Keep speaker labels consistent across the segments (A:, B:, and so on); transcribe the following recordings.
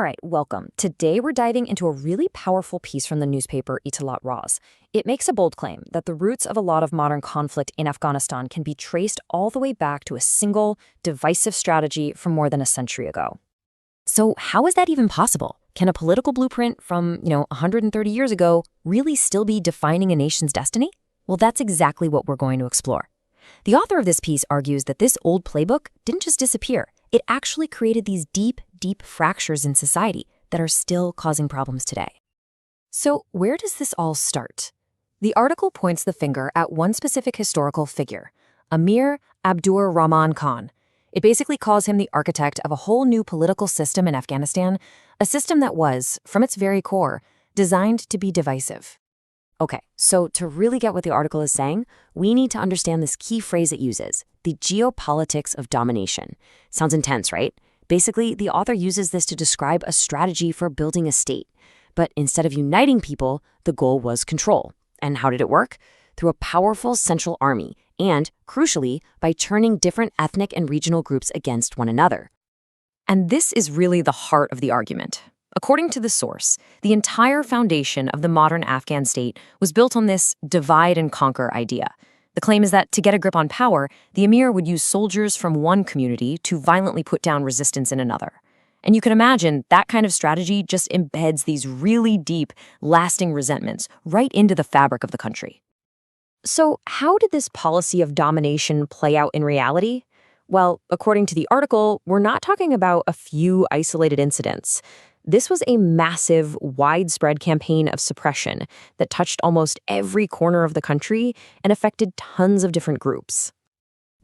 A: All right, welcome. Today we're diving into a really powerful piece from the newspaper Italat Raz. It makes a bold claim that the roots of a lot of modern conflict in Afghanistan can be traced all the way back to a single, divisive strategy from more than a century ago. So how is that even possible? Can a political blueprint from, 130 years ago really still be defining a nation's destiny? Well, that's exactly what we're going to explore. The author of this piece argues that this old playbook didn't just disappear. It actually created these deep fractures in society that are still causing problems today. So where does this all start? The article points the finger at one specific historical figure, Amir Abdur Rahman Khan. It basically calls him the architect of a whole new political system in Afghanistan, a system that was, from its very core, designed to be divisive. Okay, so to really get what the article is saying, we need to understand this key phrase it uses, the geopolitics of domination. Sounds intense, right? Basically, the author uses this to describe a strategy for building a state. But instead of uniting people, the goal was control. And how did it work? Through a powerful central army, and, crucially, by turning different ethnic and regional groups against one another. And this is really the heart of the argument. According to the source, the entire foundation of the modern Afghan state was built on this divide and conquer idea. The claim is that to get a grip on power, the emir would use soldiers from one community to violently put down resistance in another. And you can imagine that kind of strategy just embeds these really deep, lasting resentments right into the fabric of the country. So how did this policy of domination play out in reality? Well, according to the article, we're not talking about a few isolated incidents. This was a massive, widespread campaign of suppression that touched almost every corner of the country and affected tons of different groups.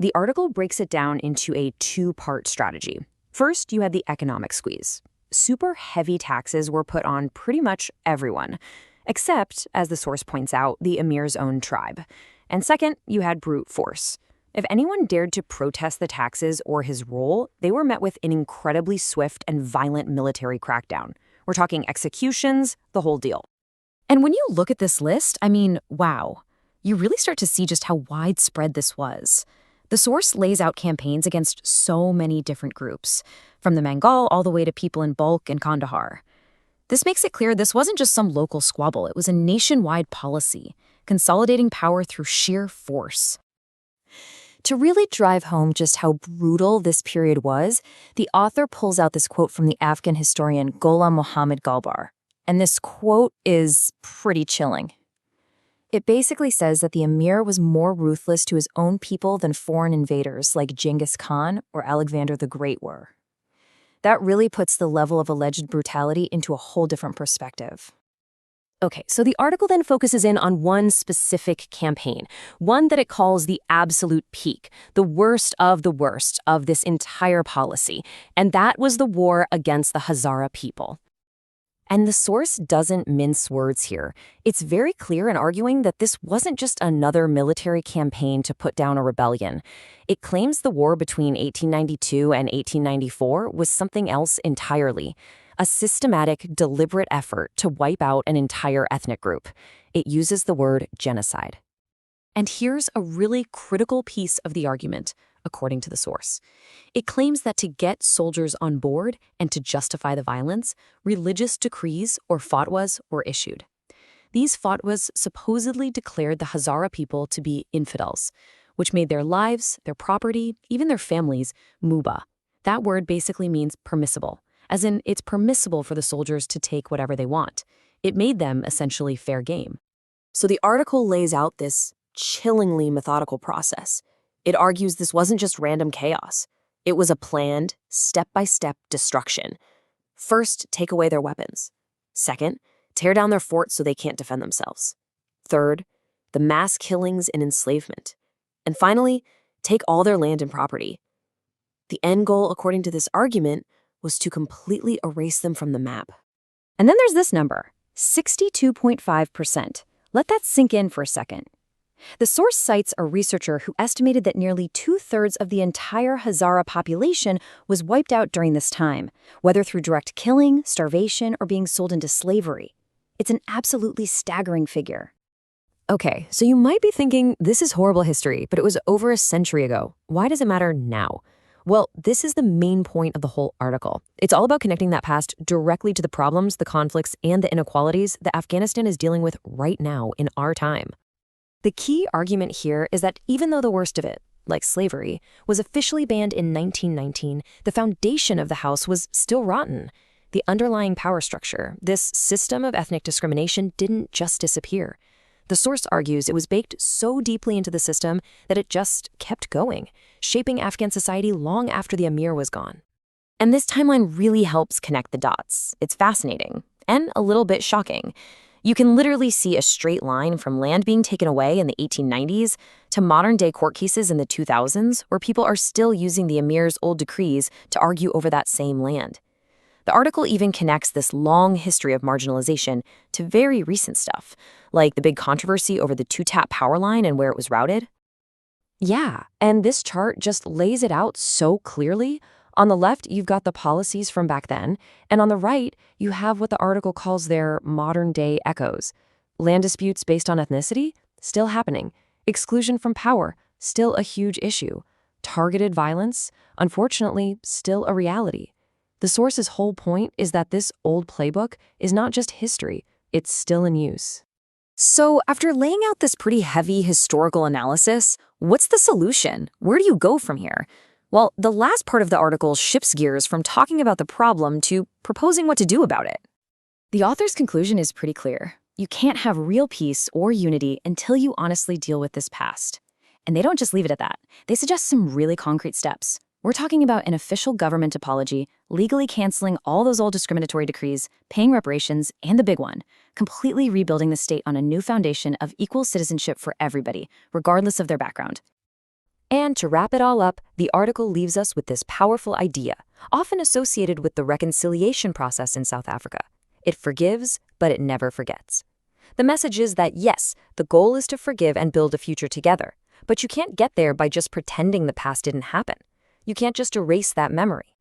A: The article breaks it down into a two-part strategy. First, you had the economic squeeze. Super heavy taxes were put on pretty much everyone, except, as the source points out, the emir's own tribe. And second, you had brute force. If anyone dared to protest the taxes or his role, they were met with an incredibly swift and violent military crackdown. We're talking executions, the whole deal. And when you look at this list, wow, you really start to see just how widespread this was. The source lays out campaigns against so many different groups, from the Mangal all the way to people in Balkh and Kandahar. This makes it clear this wasn't just some local squabble, it was a nationwide policy, consolidating power through sheer force. To really drive home just how brutal this period was, the author pulls out this quote from the Afghan historian Gholam Mohammad Galbar. And this quote is pretty chilling. It basically says that the emir was more ruthless to his own people than foreign invaders like Genghis Khan or Alexander the Great were. That really puts the level of alleged brutality into a whole different perspective. Okay, so the article then focuses in on one specific campaign, one that it calls the absolute peak, the worst of this entire policy, and that was the war against the Hazara people. And the source doesn't mince words here. It's very clear in arguing that this wasn't just another military campaign to put down a rebellion. It claims the war between 1892 and 1894 was something else entirely. A systematic, deliberate effort to wipe out an entire ethnic group. It uses the word genocide. And here's a really critical piece of the argument, according to the source. It claims that to get soldiers on board and to justify the violence, religious decrees or fatwas were issued. These fatwas supposedly declared the Hazara people to be infidels, which made their lives, their property, even their families, mubah. That word basically means permissible. As in, it's permissible for the soldiers to take whatever they want. It made them essentially fair game. So the article lays out this chillingly methodical process. It argues this wasn't just random chaos. It was a planned, step-by-step destruction. First, take away their weapons. Second, tear down their forts so they can't defend themselves. Third, the mass killings and enslavement. And finally, take all their land and property. The end goal, according to this argument, was to completely erase them from the map. And then there's this number, 62.5%. Let that sink in for a second. The source cites a researcher who estimated that nearly 2/3 of the entire Hazara population was wiped out during this time, whether through direct killing, starvation, or being sold into slavery. It's an absolutely staggering figure. Okay, so you might be thinking, this is horrible history, but it was over a century ago. Why does it matter now? Well, this is the main point of the whole article. It's all about connecting that past directly to the problems, the conflicts, and the inequalities that Afghanistan is dealing with right now in our time. The key argument here is that even though the worst of it, like slavery, was officially banned in 1919, the foundation of the house was still rotten. The underlying power structure, this system of ethnic discrimination, didn't just disappear. The source argues it was baked so deeply into the system that it just kept going, shaping Afghan society long after the Amir was gone. And this timeline really helps connect the dots. It's fascinating and a little bit shocking. You can literally see a straight line from land being taken away in the 1890s to modern-day court cases in the 2000s, where people are still using the Amir's old decrees to argue over that same land. The article even connects this long history of marginalization to very recent stuff, like the big controversy over the two-tap power line and where it was routed. Yeah, and this chart just lays it out so clearly. On the left, you've got the policies from back then, and on the right, you have what the article calls their modern-day echoes. Land disputes based on ethnicity? Still happening. Exclusion from power? Still a huge issue. Targeted violence? Unfortunately, still a reality. The source's whole point is that this old playbook is not just history, it's still in use. So, after laying out this pretty heavy historical analysis, what's the solution? Where do you go from here? Well, the last part of the article shifts gears from talking about the problem to proposing what to do about it. The author's conclusion is pretty clear. You can't have real peace or unity until you honestly deal with this past. And they don't just leave it at that. They suggest some really concrete steps. We're talking about an official government apology, legally canceling all those old discriminatory decrees, paying reparations, and the big one, completely rebuilding the state on a new foundation of equal citizenship for everybody, regardless of their background. And to wrap it all up, the article leaves us with this powerful idea, often associated with the reconciliation process in South Africa. It forgives, but it never forgets. The message is that yes, the goal is to forgive and build a future together, but you can't get there by just pretending the past didn't happen. You can't just erase that memory.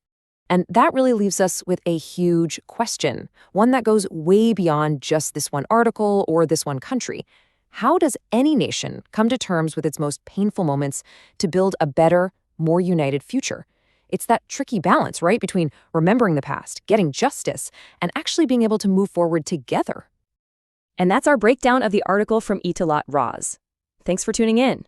A: And that really leaves us with a huge question, one that goes way beyond just this one article or this one country. How does any nation come to terms with its most painful moments to build a better, more united future? It's that tricky balance, right, between remembering the past, getting justice, and actually being able to move forward together. And that's our breakdown of the article from Italat Raz. Thanks for tuning in.